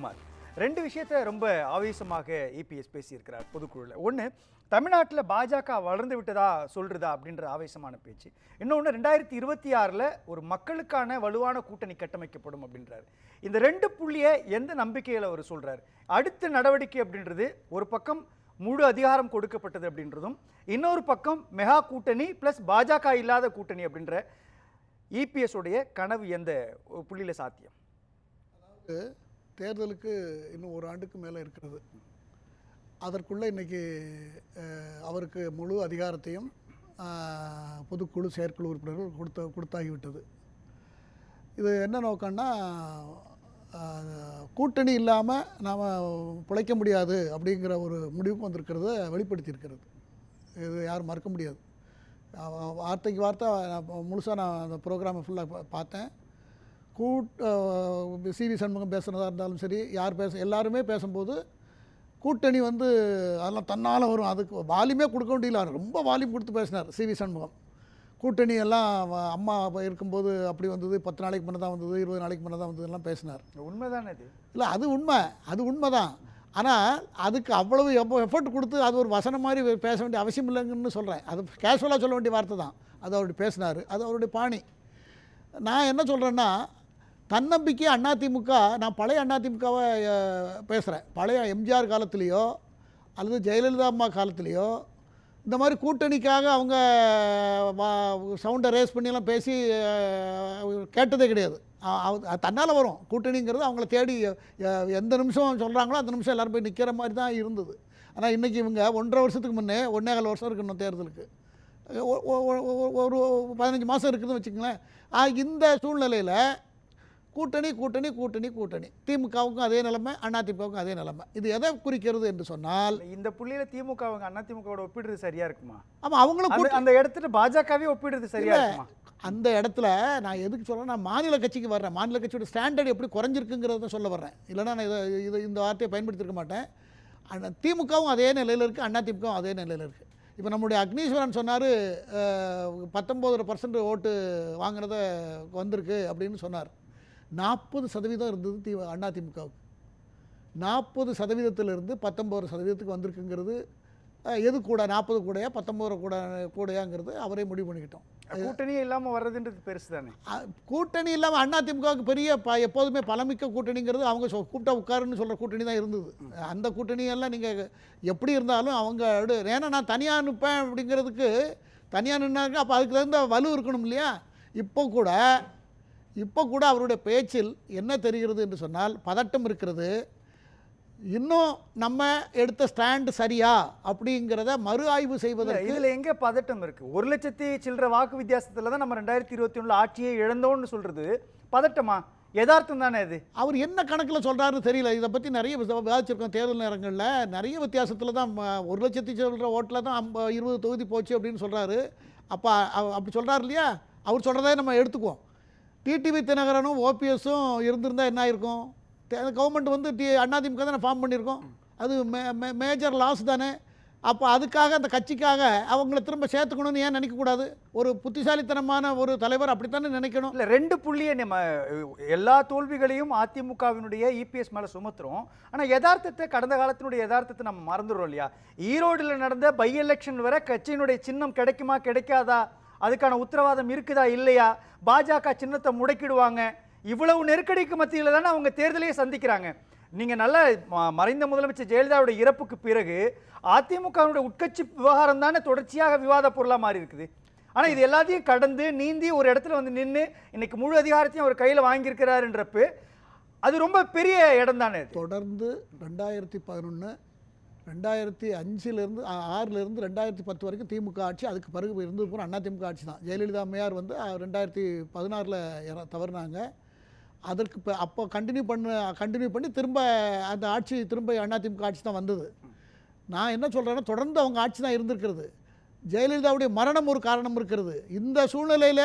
ஜெயக்குமார் 2 விஷயத்தை ரொம்ப ஆவேசமாக இபிஎஸ் பேசியிருக்கிறார் பொதுக்குழுவில். ஒன்று, தமிழ்நாட்டில் பாஜக வளர்ந்து விட்டதா சொல்றதா அப்படின்ற ஆவேசமான பேச்சு. இன்னொன்று, 2026 ஒரு மக்களுக்கான வலுவான கூட்டணி கட்டமைக்கப்படும் அப்படின்றாரு. இந்த 2 புள்ளியை எந்த நம்பிக்கையில் அவர் சொல்றாரு? அடுத்த நடவடிக்கை அப்படின்றது ஒரு பக்கம் முழு அதிகாரம் கொடுக்கப்பட்டது அப்படின்றதும், இன்னொரு பக்கம் மெகா கூட்டணி பிளஸ் பாஜக இல்லாத கூட்டணி அப்படின்ற இபிஎஸ் உடைய கனவு எந்த புள்ளியில் சாத்தியம்? அதாவது தேர்தலுக்கு இன்னும் ஒரு ஆண்டுக்கு மேலே இருக்கிறது. அதற்குள்ளே இன்றைக்கி அவருக்கு முழு அதிகாரத்தையும் பொதுக்குழு செயற்குழு உறுப்பினர்கள் கொடுத்தாகிவிட்டது. இது என்ன நோக்கம்னா, கூட்டணி இல்லாமல் நாம் பிழைக்க முடியாது அப்படிங்கிற ஒரு முடிவுக்கு வந்திருக்கிறத வெளிப்படுத்தியிருக்கிறது. இது யாரும் மறுக்க முடியாது. வார்த்தைக்கு வார்த்தை முழுசாக நான் அந்த ப்ரோக்ராமை ஃபுல்லாக பார்த்தேன். சிவி சண்முகம் பேசுகிறதா இருந்தாலும் சரி, எல்லாருமே பேசும்போது கூட்டணி அதெல்லாம் தன்னால் வரும், அதுக்கு வால்யூமே கொடுக்க முடியல, ரொம்ப வால்யூம் கொடுத்து பேசினார் சிவி சண்முகம். கூட்டணி எல்லாம் அம்மா இருக்கும்போது அப்படி வந்தது, 10 நாளைக்கு முன்னே தான் வந்தது, 20 நாளைக்கு முன்னே தான் வந்ததுலாம் பேசினார். உண்மைதானே இது? இல்லை, அது உண்மைதான். ஆனால் அதுக்கு அவ்வளவு எஃபர்ட் கொடுத்து அது ஒரு வசனம் மாதிரி பேச வேண்டிய அவசியம் இல்லைங்கன்னு சொல்கிறேன். அது கேஷுவலாக சொல்ல வேண்டிய வார்த்தை தான். அது அவருடைய பேசினார், அது அவருடைய பாணி. நான் என்ன சொல்கிறேன்னா, தன்னம்பிக்கை அதிமுக, நான் பழைய அதிமுகவை பேசுகிறேன். பழைய எம்ஜிஆர் காலத்துலேயோ அல்லது ஜெயலலிதா அம்மா காலத்துலேயோ இந்த மாதிரி கூட்டணிக்காக அவங்க சவுண்டை ரேஸ் பண்ணியெல்லாம் பேசி கேட்டதே கிடையாது. தன்னால் வரும் கூட்டணிங்கிறது. அவங்கள தேடி எந்த நிமிஷம் சொல்கிறாங்களோ அந்த நிமிஷம் எல்லோரும் போய் நிற்கிற மாதிரி தான் இருந்தது. ஆனால் இன்றைக்கி இவங்க 1.5 வருஷத்துக்கு முன்னே 1.25 வருஷம் இருக்கணும் தேர்தலுக்கு, ஒரு 15 மாதம் இருக்குதுன்னு வச்சுக்கங்களேன். இந்த சூழ்நிலையில் கூட்டணி கூட்டணி கூட்டணி கூட்டணி திமுகவுக்கும் அதே நிலைமை, அதிமுகவுக்கும் அதே நிலைமை. இது எதை குறிக்கிறது என்று சொன்னால், இந்த புள்ளியில் திமுக அதிமுகவோட ஒப்பிடுறது சரியா இருக்குமா? ஆமாம், அவங்களும் அந்த இடத்துல பாஜகவே ஒப்பிடுறது சரியா இருக்குமா? அந்த இடத்துல நான் எதுக்கு சொல்கிறேன், நான் மாநில கட்சிக்கு வர்றேன். மாநில கட்சியோட ஸ்டாண்டர்ட் எப்படி குறைஞ்சிருக்குங்கிறத சொல்ல வர்றேன். இல்லைனா நான் இந்த வார்த்தையை பயன்படுத்தியிருக்க மாட்டேன். திமுகவும் அதே நிலையில் இருக்குது, அதிமுகவும் அதே நிலையில் இருக்குது. இப்போ நம்முடைய அக்னீஸ்வரன் சொன்னார், 19% ஓட்டு வாங்கினத வந்திருக்கு அப்படின்னு சொன்னார். 40% இருந்தது அதிமுகவுக்கு. 40%இருந்து 19% வந்திருக்குங்கிறது எது கூட, 40 கூடையா 19 கூடையாங்கிறது அவரே முடிவு பண்ணிக்கிட்டோம். கூட்டணியே இல்லாமல் வர்றதுன்றது பெருசு தானே. கூட்டணி இல்லாமல் அதிமுகவுக்கு பெரிய எப்போதுமே பலமிக்க கூட்டணிங்கிறது அவங்க கூப்பிட்டா உட்காருன்னு சொல்கிற கூட்டணி தான் இருந்தது. அந்த கூட்டணியெல்லாம் நீங்கள் எப்படி இருந்தாலும் அவங்க ஏன்னா நான் தனியாக நிற்பேன் அப்படிங்கிறதுக்கு தனியாக நின்னாங்க. அப்போ அதுக்கு தகுந்த வலு இருக்கணும் இல்லையா? இப்போ கூட அவருடைய பேச்சில் என்ன தெரிகிறது என்று சொன்னால், பதட்டம் இருக்கிறது. இன்னும் நம்ம எடுத்த ஸ்டாண்டு சரியா அப்படிங்கிறத மறு ஆய்வு செய்வதற்கு இதில் எங்கே பதட்டம் இருக்குது? 1 லட்சத்தி சில்லற வாக்கு வித்தியாசத்தில் தான் நம்ம 2021 ஆட்சியை இழந்தோன்னு சொல்கிறது பதட்டமா? யதார்த்தம் தானே இது. அவர் என்ன கணக்கில் சொல்கிறாருன்னு தெரியல. இதை பற்றி நிறைய விவாதிச்சிருக்கோம். தேர்தல் நேரங்களில் நிறைய வித்தியாசத்தில் தான் 1 லட்சத்தி சில்லற ஓட்டில் தான் 20 தொகுதி போச்சு அப்படின்னு சொல்கிறாரு. அப்போ அப்படி சொல்கிறார் இல்லையா? அவர் சொல்கிறதே நம்ம எடுத்துக்குவோம். டிடிவி தினகரனும் ஓபிஎஸும் இருந்திருந்தால் என்ன ஆயிருக்கும்? கவர்மெண்ட் அதிமுக தானே ஃபார்ம் பண்ணியிருக்கோம். அது மேஜர் லாஸ் தானே. அப்போ அதுக்காக அந்த கட்சிக்காக அவங்கள திரும்ப சேர்த்துக்கணும்னு ஏன் நினைக்கக்கூடாது? ஒரு புத்திசாலித்தனமான ஒரு தலைவர் அப்படித்தானே நினைக்கணும். இல்லை, 2 புள்ளியை நம்ம எல்லா தோல்விகளையும் அதிமுகவினுடைய இபிஎஸ் மேலே சுமத்துறோம். ஆனால் யதார்த்தத்தை, கடந்த காலத்தினுடைய யதார்த்தத்தை நம்ம மறந்துடுறோம் இல்லையா? ஈரோடில் நடந்த பை எலெக்ஷன் வரை கட்சியினுடைய சின்னம் கிடைக்குமா கிடைக்காதா, அதுக்கான உத்தரவாதம் இருக்குதா இல்லையா, பாஜக சின்னத்தை முடக்கிடுவாங்க, இவ்வளவு நெருக்கடிக்கு மத்தியில் தானே அவங்க தேர்தலையே சந்திக்கிறாங்க. நீங்கள் நல்ல மறைந்த முதலமைச்சர் ஜெயலலிதாவுடைய இறப்புக்கு பிறகு அதிமுகவுடைய உட்கட்சி விவகாரம் தானே தொடர்ச்சியாக விவாத பொருளாக மாறி இருக்குது. ஆனால் இது எல்லாத்தையும் கடந்து நீந்தி ஒரு இடத்துல நின்று இன்னைக்கு முழு அதிகாரத்தையும் அவர் கையில் வாங்கியிருக்கிறாருன்றப்ப அது ரொம்ப பெரிய இடம் தானே. தொடர்ந்து 2011 2005 6 2010 வரைக்கும் திமுக ஆட்சி, அதுக்கு பிறகு இருந்தது பூரா அதிமுக ஆட்சி தான். ஜெயலலிதா அம்மையார் 2016 தவறுனாங்க. அதற்கு அப்போ கண்டினியூ பண்ணி திரும்ப அந்த ஆட்சி திரும்ப அதிமுக ஆட்சி தான் வந்தது. நான் என்ன சொல்கிறேன்னா, தொடர்ந்து அவங்க ஆட்சி தான் இருந்திருக்கிறது. ஜெயலலிதாவுடைய மரணம் ஒரு காரணம் இருக்கிறது. இந்த சூழ்நிலையில்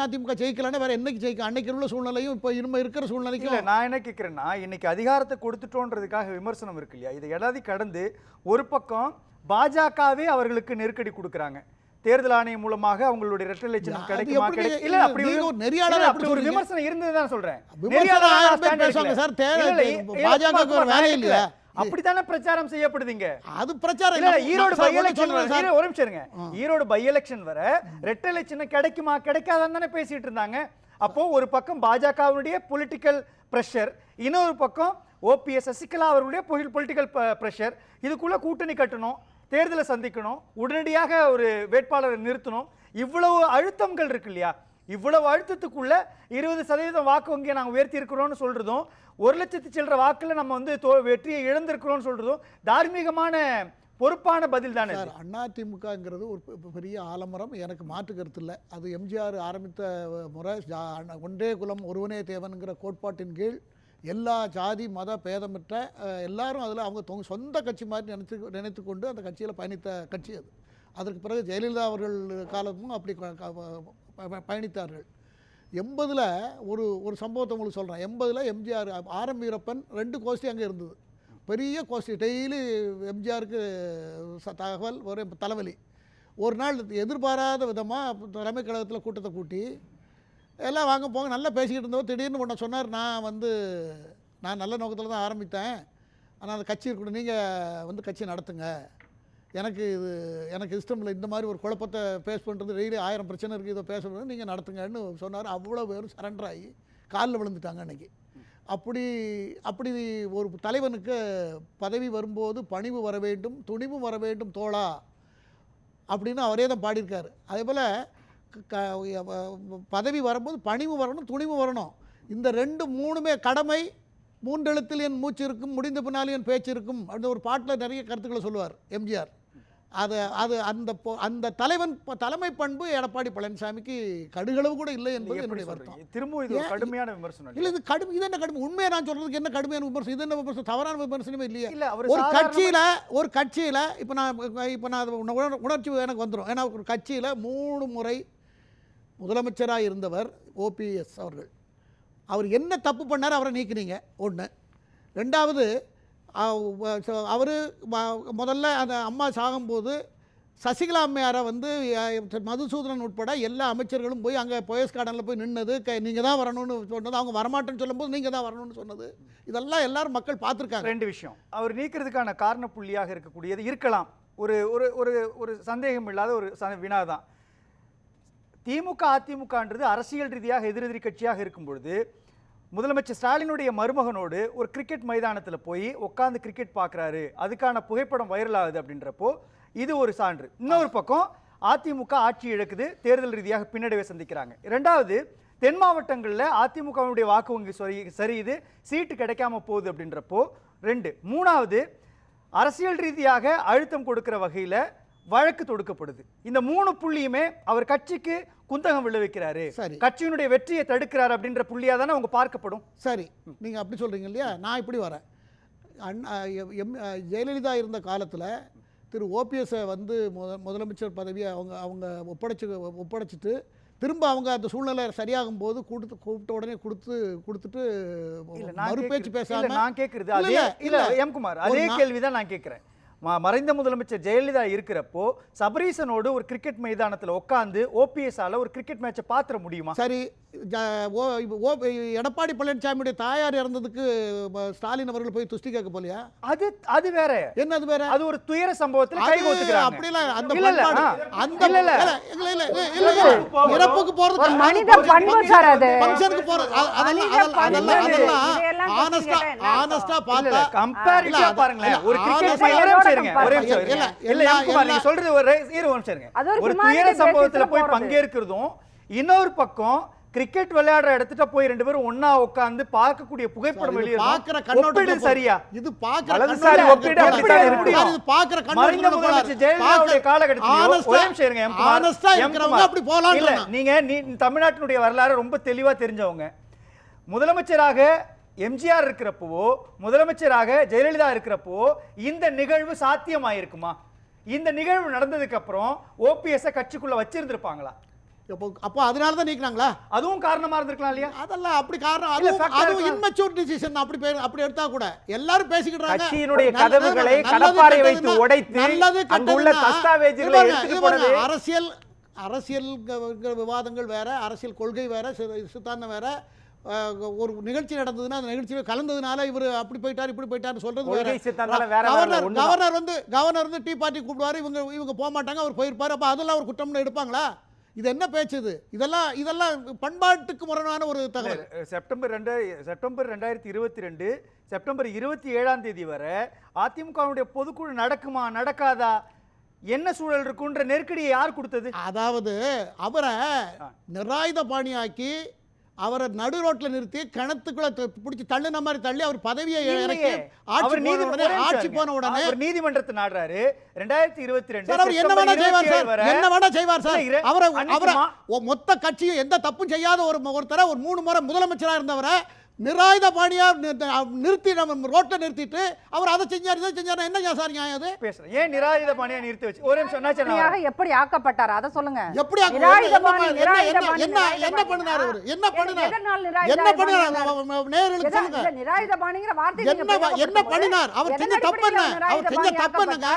அதிமுக ஜெயிக்கலான்னு வேறு என்னைக்கு ஜெயிக்கும்? அன்னைக்கு உள்ள சூழ்நிலையும் இப்போ இனிமே இருக்கிற சூழ்நிலைக்கும் நான் என்ன கேட்குறேன்னா, இன்னைக்கு அதிகாரத்தை கொடுத்துட்டோன்றதுக்காக விமர்சனம் இருக்கு இல்லையா? இதை எல்லாத்தையும் கடந்து ஒரு பக்கம் பாஜகவே அவர்களுக்கு நெருக்கடி கொடுக்குறாங்க. தேர்தல் ஆணையம் மூலமாக அவங்களுடைய ரெட்டலை சின்னம் அது கிடைக்குமா எப்படி இல்ல அப்படி நீங்க ஒரு ஒரு நெறியாளர் இல்ல, எப்படி அப்படி ஒரு சொல்றீங்க? விமர்சனம் இருந்ததுதான் சொல்றேன். விமர்சனம் நெறியாளரா 1000 நான் பேர் stand பேசுவாங்க எடுக்கல. சார். இல்ல, இல்ல, பாஜகவுக்கு ஒரு நான் வேலை எடுக்கல. இல்லையா? அப்படித்தானே பிரச்சாரம் செய்யப்படுதுங்க. அது பிரச்சாரம் இல்ல, இல்ல. ஈரோடு சார், பை ஒண்ணு எலெக்ஷன் சொல்றேன் சார். ஒரு நிமிஷம் இருங்க. ஈரோடு பை எலெக்ஷன் வர ரெட்டலை சின்னம் கிடைக்குமா கிடைக்காதான்னு தானே பேசிட்டு இருந்தாங்க. அப்போ ஒரு பக்கம் பாஜகவுடைய பொலிட்டிக்கல் பிரஷர், இன்னொரு பக்கம் ஓபிஎஸ் சசிகலா அவர்களுடைய பொலிட்டிக்கல் பிரஷர். இதுக்குள்ள கூட்டணி கட்டணும், தேர்தலை சந்திக்கணும், உடனடியாக ஒரு வேட்பாளரை நிறுத்தணும். இவ்வளவு அழுத்தங்கள் இருக்கு இல்லையா? இவ்வளவு அழுத்தத்துக்குள்ள 20% வாக்கு வங்கியை நாங்கள் உயர்த்தி இருக்கிறோம்னு சொல்றதும், 1,00,000 சில்லற வாக்குல நம்ம வந்து வெற்றியை இழந்திருக்கிறோம்னு சொல்றதும் தார்மீகமான பொறுப்பான பதில் தானே. சார், அதிமுகங்கிறது ஒரு பெரிய ஆலமரம், எனக்கு மாற்று கருத்து இல்லை. அது எம்ஜிஆர் ஆரம்பித்த முறை ஒன்றே குலம் ஒருவனே தேவனுங்கிற கோட்பாட்டின் கீழ் எல்லா ஜாதி மத பேதமற்ற எல்லாரும் அதில் அவங்க சொந்த கட்சி மாதிரி நினைத்து கொண்டு அந்த கட்சியில் பயணித்த கட்சி அது. அதற்கு பிறகு ஜெயலலிதா அவர்கள் காலமும் அப்படி பயணித்தார்கள். 80ல் ஒரு சம்பவத்தை உங்களுக்கு சொல்கிறேன். 80ல் எம்ஜிஆர் ஆர்.எம். வீரப்பன் 2 கோஷ்டி அங்கே இருந்தது. பெரிய கோஷ்டி, டெய்லி எம்ஜிஆருக்கு தகவல் ஒரு தலைவலி. ஒரு நாள் எதிர்பாராத விதமாக தலைமை கழகத்தில் கூட்டத்தை கூட்டி எல்லாம் வாங்க போங்க நல்லா பேசிக்கிட்டு இருந்தவர் திடீர்னு ஒன்று சொன்னார். நான் நல்ல நோக்கத்தில் தான் ஆரம்பித்தேன், ஆனால் அந்த கட்சி இருக்கணும், நீங்கள் வந்து கட்சி நடத்துங்க, எனக்கு இஷ்டம் இல்லை இந்த மாதிரி ஒரு குழப்பத்தை ஃபேஸ் பண்ணுறது, டெய்லி 1000 பிரச்சனை இருக்குது, இதை பேசுறது, நீங்கள் நடத்துங்கன்னு சொன்னார். அவ்வளோ பேரும் சரண்டர் ஆகி காலில் விழுந்துட்டாங்க அன்றைக்கி. அப்படி ஒரு தலைவனுக்கு பதவி வரும்போது பணிவு வர வேண்டும், துணிவு வர வேண்டும் தோழா அப்படின்னு அவரே தான் பாடியிருக்காரு. அதே போல் பதவி வரும்போது பணிவு வரணும், துணிவு வரணும். இந்த 2 கடமை 3 எழுத்தில் என் மூச்சு இருக்கும், முடிந்த பின்னாலும் என் பேச்சு இருக்கும் அப்படின்னு ஒரு பாட்டில் நிறைய கருத்துக்களை சொல்லுவார் எம்ஜிஆர். அந்த தலைமை பண்பு எடப்பாடி பழனிசாமிக்கு கடுகளவு கூட இல்லை என்பது என்னுடைய வருத்தம். திரும்ப இது ஒரு கடுமையான விமர்சனம் இல்லை, இது என்ன கடுமை? உண்மையை நான் சொல்றதுக்கு என்ன கடுமையான விமர்சனம்? இது என்ன விமர்சனம்? தவறான விமர்சனமே இல்லையே. ஒரு கட்சியில் இப்போ நான் உணர்ச்சி எனக்கு வந்துடும். ஏன்னா ஒரு கட்சியில் 3 முறை முதலமைச்சராக இருந்தவர் ஓபிஎஸ் அவர்கள். அவர் என்ன தப்பு பண்ணார்? அவரை நீக்கினீங்க. 1. 2வது, அவர் முதல்ல அந்த அம்மா சாகும்போது சசிகலா அம்மையாரை வந்து மதுசூதனன் உட்பட எல்லா அமைச்சர்களும் போய் அங்கே போயஸ் கார்டனில் போய் நின்னது, நீங்கள் தான் வரணும்னு சொன்னது, அவங்க வரமாட்டேன்னு சொல்லும்போது நீங்கள் தான் வரணும்னு சொன்னது, இதெல்லாம் எல்லாரும் மக்கள் பார்த்துருக்காங்க. 2 விஷயம் அவர் நீக்கிறதுக்கான காரண புள்ளியாக இருக்கக்கூடியது இருக்கலாம். ஒரு ஒரு ஒரு சந்தேகம் இல்லாத ஒரு வினாதான். திமுக அதிமுகன்றது அரசியல் ரீதியாக எதிரெதிரி கட்சியாக இருக்கும் பொழுது முதலமைச்சர் ஸ்டாலினுடைய மருமகனோடு ஒரு கிரிக்கெட் மைதானத்தில் போய் உட்காந்து கிரிக்கெட் பார்க்குறாரு, அதுக்கான புகைப்படம் வைரல் ஆகுது அப்படின்றப்போ இது ஒரு சான்று. இன்னொரு பக்கம் அதிமுக ஆட்சி இழக்குது, தேர்தல் ரீதியாக பின்னடைவை சந்திக்கிறாங்க. 2வது, தென் மாவட்டங்களில் அதிமுகவுடைய வாக்கு வங்கி சரியுது, சீட்டு கிடைக்காம போகுது அப்படின்றப்போ 2. 3வது, அரசியல் ரீதியாக அழுத்தம் கொடுக்கிற வகையில் வழக்கு தொடுக்கப்படுது. இந்த 3 புள்ளியுமே அவர் கட்சிக்கு குந்தகம் விளைவிக்கிறாரு, கட்சியினுடைய வெற்றியை தடுக்கிறார் அப்படின்ற புள்ளியா தானே அவங்க பார்க்கப்படும். சரி, நீங்க அப்படி சொல்றீங்க இல்லையா? நான் இப்படி வரேன். ஜெயலலிதா இருந்த காலத்தில் திரு ஓபிஎஸ்ஸை வந்து முதலமைச்சர் பதவியை அவங்க ஒப்படைச்சிட்டு திரும்ப அவங்க அந்த சூழ்நிலை சரியாகும் போது கூப்பிட்ட உடனே கொடுத்துட்டு மறுபேச்சு பேசாம. நான் கேட்கறது இல்ல எம் குமார், அதே கேள்விதான் நான் கேட்கிறேன். மறைந்த முதலமைச்சர் ஜெயலலிதா இருக்கிறப்போ சபரீசனோடு ஒரு கிரிக்கெட் மைதானத்தில் உட்காந்து ஓபிஎஸ்ஸால ஒரு கிரிக்கெட் மேட்சை பார்த்துட முடியுமா? சரி, எடப்பாடி பழனிசாமியுடைய தாயார் இறந்ததுக்கு ஸ்டாலின் அவர்கள் போய் துஷ்டி கேட்க போலியா? அது வேற. என்ன அது வேற? அது ஒரு துயர சம்பவத்தில் கை கோத்துக்கிறாங்க. அப்படிலாம் இறப்புக்கு போறது ஒரு மனித பண்பு சார். அது ஃபங்க்ஷனுக்கு போறது அதெல்லாம் ஆனஸ்டா பார்த்தா கம்பேரிட்டிவா பாருங்களேன். ஒரு கிரிக்கெட் ஒரே இல்ல எம் குமார், நீங்க சொல்றது ஒரு துயர சம்பவத்தில் போய் பங்கேற்கிறதும், இன்னொரு பக்கம் கிரிக்கெட் விளையாடுற இடத்துல போய் 2 பேரும் ஒண்ணா உட்கார்ந்து பார்க்கக்கூடிய புகைப்படம் வெளியே பாக்குற கண்ணோட்டம் சரியா? இது பாக்குற கண்ணோட்டம் ஒப்பிடு அப்படிதான் இருக்கும். இது பாக்குற கண்ணோட்டம் ஜெயலலிதாவுடைய காலகட்டத்தில் ஒரே நிமிஷம் எம் குமார், அப்படி போலாம் இல்ல நீங்க தமிழ்நாட்டினுடைய வரலாறு ரொம்ப தெளிவா தெரிஞ்சவங்க. முதலமைச்சராக எம்ஜிஆர் இருக்கிறப்போ, முதலமைச்சராக ஜெயலலிதா இருக்கிறப்போ இந்த நிகழ்வு சாத்தியமாயிருக்குமா? இந்த நிகழ்வு நடந்ததுக்கு அப்புறம் ஓபிஎஸ் கட்சிக்குள்ள வச்சிருந்திருப்பாங்களா? அப்போ அதனால தான் நீக்கினாங்களா? அதுவும் காரணமா இருந்திருக்கலாம் இல்லையா? அதெல்லாம் அப்படி காரணம், இல்ல, அதுவும் fact அதுவும் இருக்கலாம். இன்மெச்சூர் டிசிஷன். அப்படி எடுத்தா கூட எல்லாரும் பேசிக்கிட்டாங்க. கட்சியினுடைய கதவுகளை கடப்பாரை வைத்து உடைத்து நல்லது அங்குள்ள தஸ்தாவேஜுகளை எடுத்துட்டு போனது. அரசியல் விவாதங்கள் வேற, அரசியல் கொள்கை வேற, சித்தாந்தம் வேற. ஒரு நிகழ்ச்சி நடந்ததுன்னா அந்த நிகழ்ச்சியில் கலந்ததுனால இவர் அப்படி போயிட்டார் இப்படி போயிட்டார்னு சொல்றது வேற. கொள்கை சித்தாந்தம் வேற. கவர்னர் வந்து டீ பார்ட்டி கூப்பிடுவாரு, இவங்க போக மாட்டாங்க, அவர் போயிருப்பாரு. அப்ப அதெல்லாம் ஒரு குற்றம்னு எடுப்பாங்களா? இது என்ன பேச்சு இது? இதெல்லாம் பண்பாட்டுக்கு முரணான ஒரு தகவல். செப்டம்பர் 2022 செப்டம்பர் 27ஆம் தேதி வரை அதிமுகவுடைய பொதுக்குழு நடக்குமா நடக்காதா, என்ன சூழல் இருக்குன்ற நெருக்கடியை யார் கொடுத்தது? அதாவது அவரை நிராயுத பாணியாக்கி அவரை நடு ரோட்ல நிறுத்தி கணத்துக்குள்ள பிடிச்சி தள்ளுன மாதிரி தள்ளி அவர் பதவியை இறக்கி ஆட்சி போன உடனே நீதிமன்றத்தை நாடுறாரு. 2022 சார் அவர் என்ன வேணா செய்வார் சார், என்ன வேணா செய்வார் சார். அவரை மொத்த கட்சியும் எந்த தப்பும் செய்யாத ஒருத்தரை ஒரு 3 முறை முதலமைச்சராக இருந்தவரை நிராயுத பாணியா நிறுத்தி நம்ம ரோட்ல நிறுத்திட்டு அவர் அதை செஞ்சார் இதை செஞ்சார். என்ன சார் நியாயம் அது? பேசுறேன். ஏன் நிராயுத பாணியா நிறுத்தி வச்சு ஒரு நிமிஷம் எப்படி ஆக்கப்பட்டார் அதை சொல்லுங்க. எப்படி என்ன பண்ணினார் அவரு? என்ன பண்ணினார் நேயர்களுக்கு சொல்லுங்க. நிராயுத பாணிங்கிற வார்த்தை என்ன பண்ணினார்? அவர் செஞ்ச தப்பு என்ன? அவர் செஞ்ச தப்பு என்னங்க?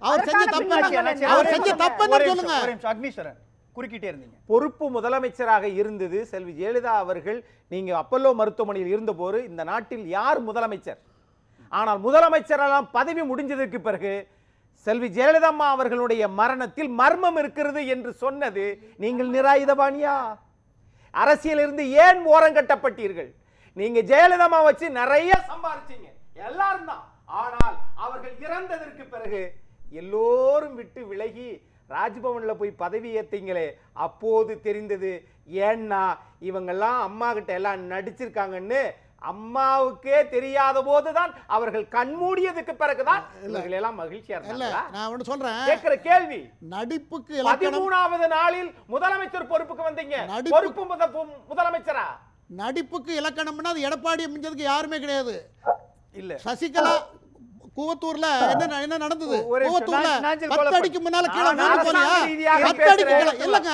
அவர் செஞ்ச தப்பு என்ன? அவர் செஞ்ச தப்பு என்ன சொல்லுங்க. அக்னீஸ்வரன் குறுக்கிட்டே இருந்தீங்க. பொறுப்பு முதலமைச்சராக இருந்தது செல்வி ஜெயலலிதா அவர்கள். நீங்க அப்பல்லோ மருத்துவமனையில் இருந்தபோது இந்த நாட்டில் யார் முதலமைச்சர்? ஆனால் முதலமைச்சரெல்லாம் பதவி முடிஞ்சதற்கு பிறகு செல்வி ஜெயலலிதா அம்மா அவர்களுடைய மரணத்தில் மர்மம் இருக்கிறது என்று சொன்னது நீங்கள் நிராயுதபாணியா? அரசியலிருந்து ஏன் ஓரங்கட்டப்பட்டீர்கள்? நீங்க ஜெயலலிதா அம்மா வச்சு நிறைய சம்பாதிச்சீங்க எல்லாரும் தான். ஆனால் அவர்கள் இறந்ததற்கு பிறகு எல்லோரும் விட்டு விலகி ராஜ்பவன்ல போய் பதவி ஏத்தீங்களே, அப்போது தெரிந்தது. ஏன்னா இவங்கெல்லாம் அம்மா கிட்ட எல்லாம் நடிச்சிருக்காங்கன்னு அம்மாவுக்கே தெரியாத போதுதான் அவர்கள் கண்மூடியதுக்கு பிறகுதான் இவர்கள் எல்லாம் மகிழ்ச்சியா இருந்தாங்க. நான் ஒன்னு சொல்றேன், கேட்கிற கேள்வி. நடிப்புக்கு 13வது நாளில் முதலமைச்சர் பொறுப்புக்கு வந்தீங்க. பொறுப்பு முதலமைச்சரா? நடிப்புக்கு இலக்கணம்னா அது எடப்பாடி மிஞ்சதுக்கு யாருமே கிடையாது. இல்ல சசிகலா கூவத்தூர்ல என்ன நடந்தது? கூவத்தூர்ல 10 அடிக்கு முன்னால கீழ விழுந்து போறியா? 10 அடிக்கு கீழ இல்லங்க.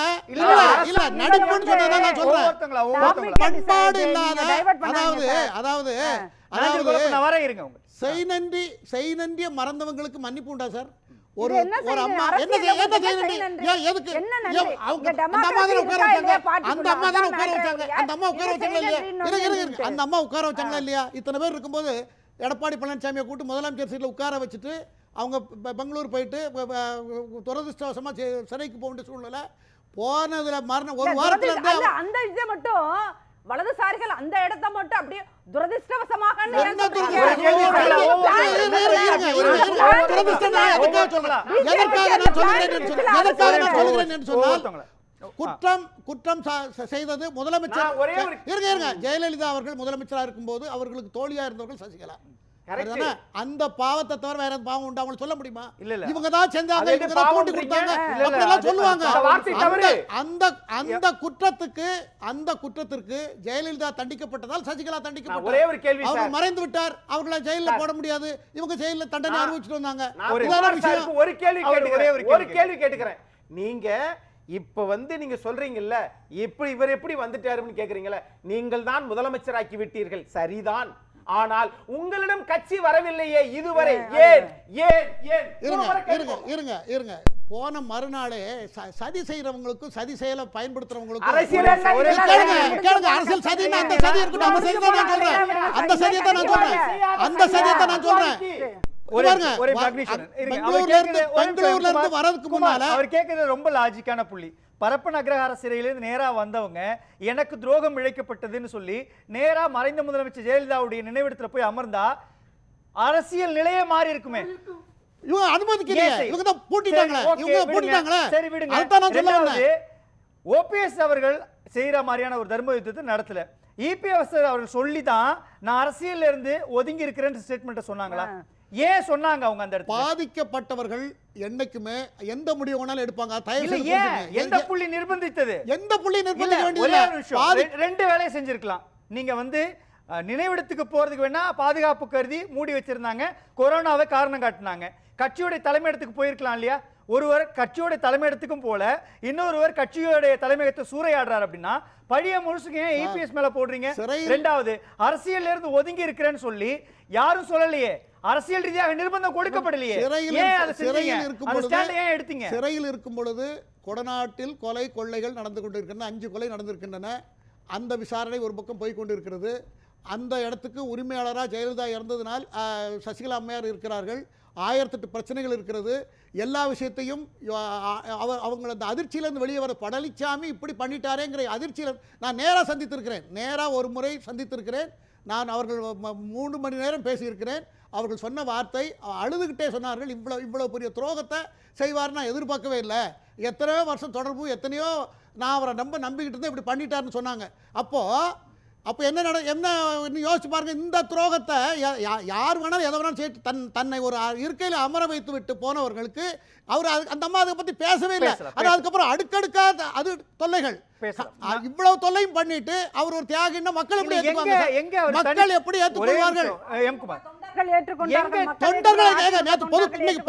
இல்ல நடிப்புன்னு சொன்னத நான் சொல்றேன். பண்பாடு இல்லாத அதாவது நான் வரேன் இருங்க. உங்க செய் நன்றிய மறந்தவங்களுக்கு மன்னிப்பு உண்டா சார்? ஒரு அம்மா என்ன செய்யணும்? எதுக்கு அந்த அம்மா தான உட்கார வச்சாங்க? அந்த அம்மா உட்கார வச்சாங்க இல்லையா? அந்த அம்மா உட்கார வச்சாங்களா இல்லையா? இத்தனை பேர் இருக்கும்போது எடப்பாடி பழனிசாமியை கூட்டு முதலமைச்சர் சீட்டில் உட்கார வச்சுட்டு அவங்க பெங்களூர் போயிட்டு துரதிருஷ்டவசமாக சிறைக்கு போக வேண்டிய சூழ்நிலை போனதுல மரணம் ஒரு வாரத்துல இருந்து அந்த இதை மட்டும் வலதுசாரிகள் அந்த இடத்தை மட்டும் அப்படியே துரதிருஷ்டவசமாக குற்றம் செய்தது முதலமைச்சர். இருங்க ஜெயலலிதா அவர்கள் முதலமைச்சராக இருக்கும்போது அவர்களுக்கு தோழியா இருந்தவர்கள் சசிகலா. அந்த பாவத்தை தவிர வேற பாவம் உண்டு அவங்க சொல்ல முடியுமா? இவங்க தான் செஞ்சாங்க, இவங்க தான் தூண்டி கொடுத்தாங்க அப்படிலாம் சொல்லுவாங்க. அந்த குற்றத்திற்கு ஜெயலலிதா தண்டிக்கப்பட்டதால் சசிகலா தண்டிக்கப்பட்டார். அவர் மறைந்து விட்டார். அவர்களை ஜெயில போட முடியாது. இவங்க ஜெயில தண்டனை அனுபவிச்சுட்டு வந்தாங்க. ஒரு கேள்வி கேட்டுக்கிறேன். நீங்க இப்ப நீங்க சொல்றீங்கல்ல, இவர் எப்படி வந்துட்டாருன்னு கேக்குறீங்கல்ல, நீங்கள் தான் முதலமைச்சராக்கி விட்டீர்கள் சரிதான். ஆனால் உங்களிடம் கட்சி வரவில்லையே இதுவரை. ஏன் ஏன் ஏன்? இருங்க போன மறுநாளே சதி செய்யறவங்களுக்கும் சதி செயலை பயன்படுத்துறவங்களுக்கும் அரசியல் சதி அந்த சதி இருக்கட்டும். அந்த சதியை தான் நான் சொல்றேன். பெங்களூர்ல இருந்து வரதுக்கு முன்னால அவர் கேட்கறது ரொம்ப லாஜிக்கான புள்ளி. பரப்பன அக்ரஹார சிறையிலிருந்து நேரா வந்தவங்க எனக்கு துரோகம் இழைக்கப்பட்டதுன்னு சொல்லி நேரா மறைந்த முதலமைச்சர் ஜெயலலிதாவுடைய நினைவிடத்துல போய் அமர்ந்தா அரசியல் நிலையே மாறி இருக்குமே. இவங்க அனுமதிக்கலையே, இவங்க தான் பூட்டிட்டாங்களே. சரி விடுங்க. ஓபிஎஸ் அவர்கள் செய்யற மாதிரியான ஒரு தர்ம யுத்தத்தை நடத்தல. இபிஎஸ் அவர்கள் சொல்லிதான் நான் அரசியல்ல இருந்து ஒதுங்கி இருக்கிறேன்னு ஸ்டேட்மெண்ட் சொன்னாங்களா? ஏன் சொன்னாங்க? அவங்க அந்த இடத்துல பாதிக்கப்பட்டவர்கள் என்னைக்குமே எந்த முடிவு வேணாலும் எடுப்பாங்க. எந்த புள்ளி நிர்பந்தித்தது? எந்த புள்ளி நிர்பந்திக்க வேண்டியது? ரெண்டு வேலையை செஞ்சிருக்கலாம். நீங்க நினைவிடத்துக்கு போறதுக்கு வேணா பாதுகாப்பு கருதி மூடி வச்சிருந்தாங்க, கொரோனாவை காரணம் காட்டினாங்க. கட்சியோட தலைமையிடத்துக்கு போயிருக்கலாம் இல்லையா? ஒருவர் கட்சியோட தலைமையிடத்துக்கும் போல இன்னொருவர் கட்சியோட தலைமையகத்தை சூறையாடுறாரு அப்படின்னா பழிய முழுசுக்கு ஏன் இபிஎஸ் மேல போடுறீங்க? ரெண்டாவது, அரசியல்ல இருந்து ஒதுங்கி இருக்கிறேன்னு சொல்லி யாரும் சொல்லலையே, அரசியல் ரீதியாக நிர்பந்தம் கொடுக்கப்படலையே, சிறையில் இருக்கும் பொழுது கொடநாட்டில் கொலை கொள்ளைகள் நடந்து கொண்டிருக்கின்றன, 5 கொலை நடந்திருக்கின்றன. அந்த விசாரணை ஒரு பக்கம் போய் கொண்டிருக்கிறது. அந்த இடத்துக்கு உரிமையாளராக ஜெயலலிதா இறந்ததினால் சசிகலா அம்மையார் இருக்கிறார்கள். 1008 பிரச்சனைகள் இருக்கிறது. எல்லா விஷயத்தையும் அவங்க அந்த அதிர்ச்சியிலேருந்து வெளியே வர பழனிசாமி இப்படி பண்ணிட்டாரேங்கிற அதிர்ச்சியில் நான் நேராக சந்தித்திருக்கிறேன். நேராக ஒரு முறை சந்தித்திருக்கிறேன். நான் அவர்கள் 3 மணி நேரம் பேசியிருக்கிறேன். அவர்கள் சொன்ன வார்த்தை, அழுதுகிட்டே சொன்னார்கள், இவ்வளோ பெரிய துரோகத்தை செய்வார் நான் எதிர்பார்க்கவே இல்லை. எத்தனையோ வருஷம் தொடர்பு, எத்தனையோ நான் அவரை நம்பிக்கிட்டு இருந்தேன், இப்படி பண்ணிட்டாருன்னு சொன்னாங்க. அப்போ என்ன யோசிச்சு பாருங்க, இந்த துரோகத்தை யார் வேணாலும் எதை வேணாலும் செய்து தன்னை ஒரு இருக்கையில் அமர வைத்து விட்டு போனவர்களுக்கு அவர் அந்த அம்மா அதை பற்றி பேசவே இல்லை. அதுக்கப்புறம் அடுக்கடுக்கா அது தொல்லைகள், இவ்வளவு தொல்லையும் பண்ணிட்டு அவர் ஒரு தியாகின்னா மக்கள் எப்படி ஏற்றுக்குவாங்க? மக்கள் எப்படி ஏற்றுக்கொள்வார்கள்?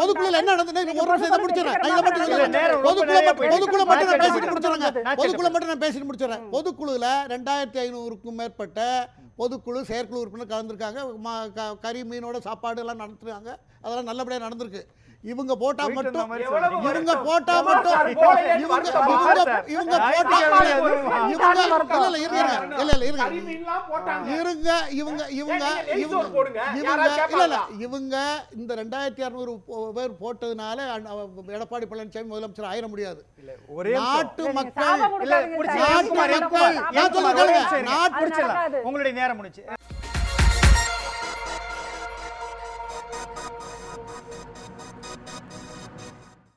பொதுக்குழுல என்ன நடந்தது? பொதுக்குழுல 2500க்கும் மேற்பட்ட பொதுக்குழு செயற்குழு உறுப்பினர் கலந்துருக்காங்க. கறி மீனோட சாப்பாடு எல்லாம் நடத்துறாங்க. அதெல்லாம் நல்லபடியா நடந்திருக்கு. இவங்க போட்டா மட்டும் இவங்க இந்த 2600 பேர் போட்டதுனால எடப்பாடி பழனிசாமி முதலமைச்சர் ஆயிட முடியாது. நாட்டு மக்கள் உங்களுடைய நேரம் முடிச்சு.